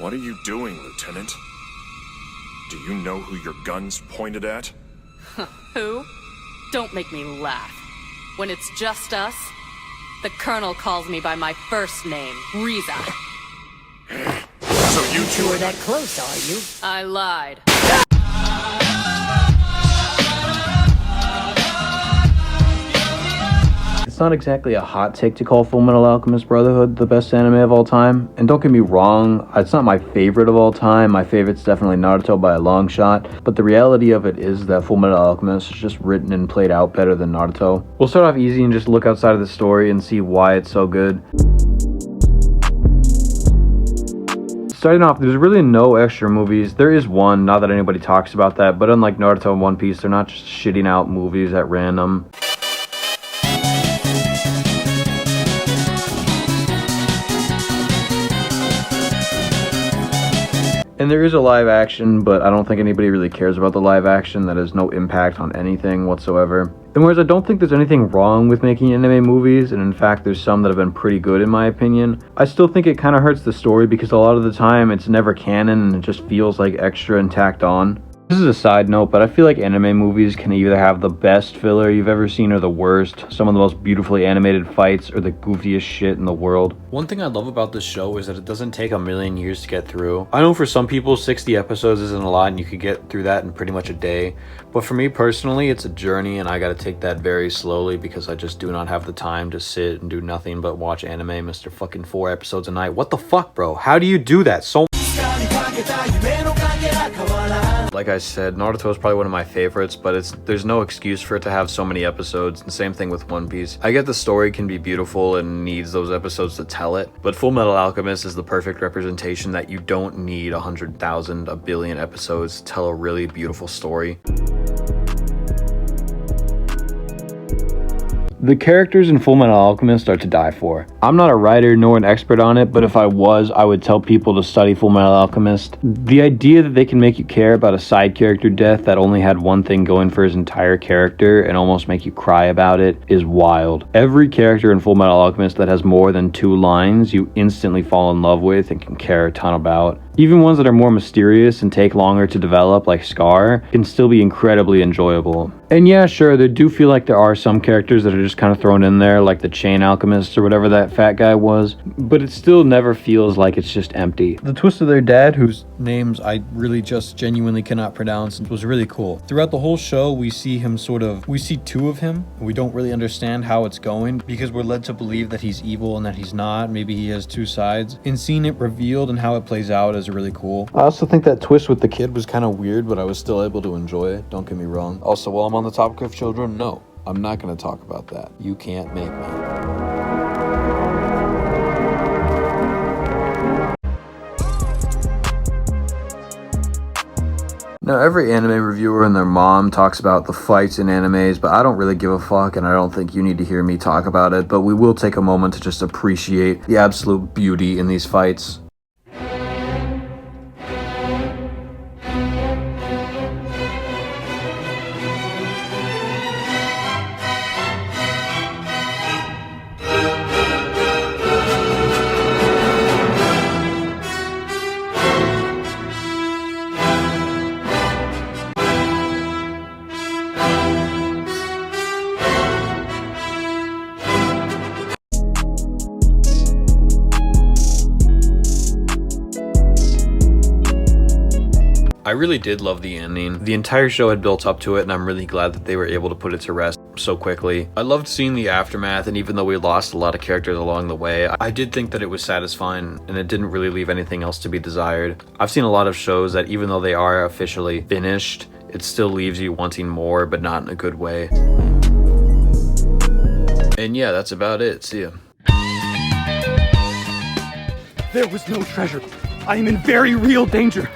What are you doing, Lieutenant? Do you know who your gun's pointed at? Who? Don't make me laugh. When it's just us, the Colonel calls me by my first name, Riza. So you two You were that close, are you? I lied. It's not exactly a hot take to call Fullmetal Alchemist Brotherhood the best anime of all time. And don't get me wrong, it's not my favorite of all time. My favorite's definitely Naruto by a long shot. But the reality of it is that Fullmetal Alchemist is just written and played out better than Naruto. We'll start off easy and just look outside of the story and see why it's so good. Starting off, there's really no extra movies. There is one, not that anybody talks about that, but unlike Naruto and One Piece, they're not just shitting out movies at random. And there is a live action, but I don't think anybody really cares about the live action. That has no impact on anything whatsoever. And whereas I don't think there's anything wrong with making anime movies, and in fact there's some that have been pretty good in my opinion, I still think it kind of hurts the story because a lot of the time it's never canon and it just feels like extra and tacked on. This is a side note, but I feel like anime movies can either have the best filler you've ever seen or the worst, some of the most beautifully animated fights, or the goofiest shit in the world. One thing I love about this show is that it doesn't take a million years to get through. I know for some people 60 episodes isn't a lot and you could get through that in pretty much a day, but for me personally it's a journey and I gotta take that very slowly because I just do not have the time to sit and do nothing but watch anime, Mr. fucking 4 episodes a night. What the fuck, bro? How do you do that? Like I said, Naruto is probably one of my favorites, but there's no excuse for it to have so many episodes, and same thing with One Piece. I get the story can be beautiful and needs those episodes to tell it, but Fullmetal Alchemist is the perfect representation that you don't need 100,000, a billion episodes to tell a really beautiful story. The characters in Fullmetal Alchemist are to die for. I'm not a writer nor an expert on it, but if I was, I would tell people to study Fullmetal Alchemist. The idea that they can make you care about a side character death that only had one thing going for his entire character and almost make you cry about it is wild. Every character in Fullmetal Alchemist that has more than 2 lines, you instantly fall in love with and can care a ton about. Even ones that are more mysterious and take longer to develop, like Scar, can still be incredibly enjoyable. And yeah, sure, they do feel like there are some characters that are just kind of thrown in there, like the Chain Alchemist or whatever that fat guy was, but it still never feels like it's just empty. The twist of their dad, whose names I really just genuinely cannot pronounce, was really cool. Throughout the whole show, we see 2 of him, and we don't really understand how it's going, because we're led to believe that he's evil and that he's not. Maybe he has 2 sides. And seeing it revealed and how it plays out is really cool. I also think that twist with the kid was kind of weird, but I was still able to enjoy it, don't get me wrong. Also, while I'm on the topic of children, no, I'm not going to talk about that. You can't make me. Now, every anime reviewer and their mom talks about the fights in animes, but I don't really give a fuck, and I don't think you need to hear me talk about it, but we will take a moment to just appreciate the absolute beauty in these fights. I really did love the ending. The entire show had built up to it, and I'm really glad that they were able to put it to rest so quickly. I loved seeing the aftermath, and even though we lost a lot of characters along the way, I did think that it was satisfying, and it didn't really leave anything else to be desired. I've seen a lot of shows that even though they are officially finished, it still leaves you wanting more, but not in a good way. And yeah, that's about it. See ya. There was no treasure. I am in very real danger.